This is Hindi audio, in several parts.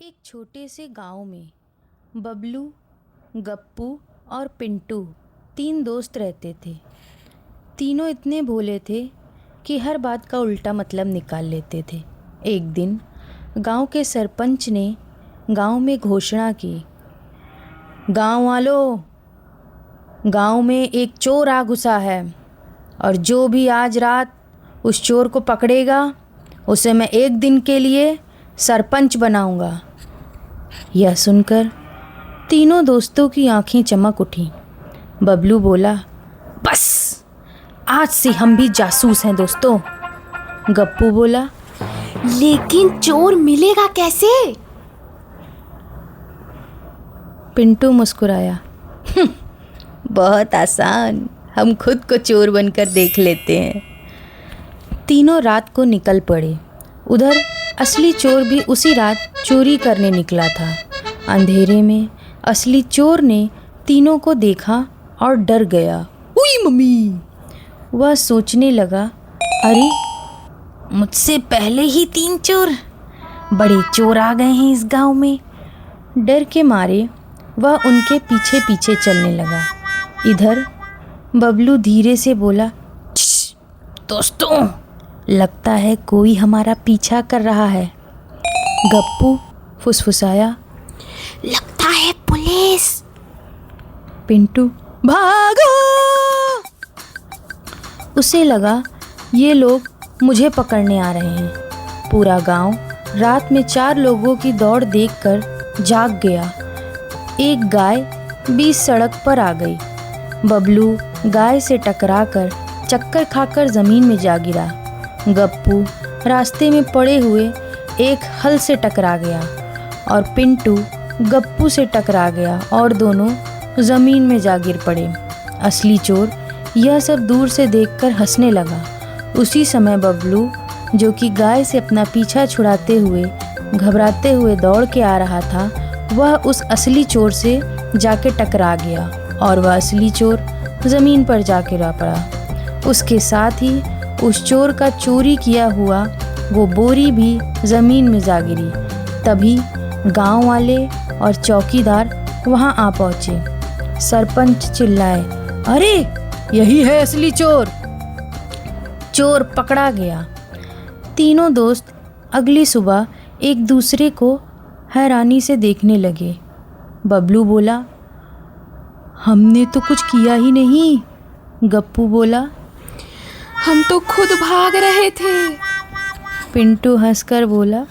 एक छोटे से गांव में बबलू, गप्पू और पिंटू 3 दोस्त रहते थे। तीनों इतने भोले थे कि हर बात का उल्टा मतलब निकाल लेते थे। एक दिन गांव के सरपंच ने गांव में घोषणा की, गांव वालों, गांव में एक चोर आ घुसा है और जो भी आज रात उस चोर को पकड़ेगा उसे मैं 1 दिन के लिए सरपंच बनाऊंगा। यह सुनकर तीनों दोस्तों की आंखें चमक उठीं। बबलू बोला, बस आज से हम भी जासूस हैं दोस्तों। गप्पू बोला, लेकिन चोर मिलेगा कैसे? पिंटू मुस्कुराया, बहुत आसान, हम खुद को चोर बनकर देख लेते हैं। तीनों रात को निकल पड़े। उधर असली चोर भी उसी रात चोरी करने निकला था। अंधेरे में असली चोर ने तीनों को देखा और डर गया। उई मम्मी! वह सोचने लगा, अरे मुझसे पहले ही 3 चोर, बड़े चोर आ गए हैं इस गांव में। डर के मारे वह उनके पीछे पीछे चलने लगा। इधर बबलू धीरे से बोला, दोस्तों, लगता है कोई हमारा पीछा कर रहा है। गप्पू फुसफुसाया, लगता है पुलिस। पिंटू, भागो! उसे लगा ये लोग मुझे पकड़ने आ रहे हैं। पूरा गांव रात में 4 लोगों की दौड़ देखकर जाग गया। एक गाय बीच सड़क पर आ गई। बबलू गाय से टकराकर चक्कर खाकर जमीन में जा गिरा। गप्पू रास्ते में पड़े हुए एक हल से टकरा गया और पिंटू गप्पू से टकरा गया और दोनों ज़मीन में जा गिर पड़े। असली चोर यह सब दूर से देखकर हंसने लगा। उसी समय बबलू, जो कि गाय से अपना पीछा छुड़ाते हुए घबराते हुए दौड़ के आ रहा था, वह उस असली चोर से जाके टकरा गया और वह असली चोर ज़मीन पर जा गिरा पड़ा। उसके साथ ही उस चोर का चोरी किया हुआ वो बोरी भी ज़मीन में जा गिरी। तभी गांव वाले और चौकीदार वहां आ पहुंचे। सरपंच चिल्लाए, अरे यही है असली चोर! चोर पकड़ा गया। तीनों दोस्त अगली सुबह एक दूसरे को हैरानी से देखने लगे। बबलू बोला, हमने तो कुछ किया ही नहीं। गप्पू बोला, हम तो खुद भाग रहे थे। पिंटू हंसकर बोला,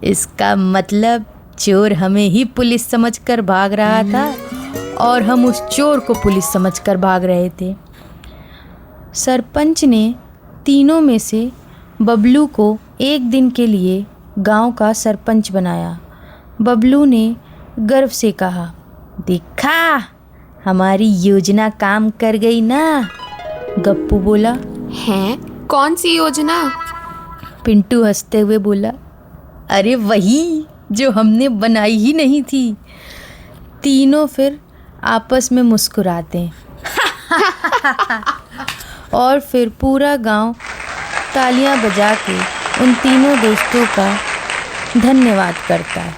इसका मतलब चोर हमें ही पुलिस समझकर भाग रहा था और हम उस चोर को पुलिस समझकर भाग रहे थे। सरपंच ने तीनों में से बबलू को 1 दिन के लिए गांव का सरपंच बनाया। बबलू ने गर्व से कहा, देखा, हमारी योजना काम कर गई ना। गप्पू बोला, हैं? कौन सी योजना? पिंटू हंसते हुए बोला, अरे वही जो हमने बनाई ही नहीं थी। तीनों फिर आपस में मुस्कुराते और फिर पूरा गांव तालियां बजा के उन तीनों दोस्तों का धन्यवाद करता है।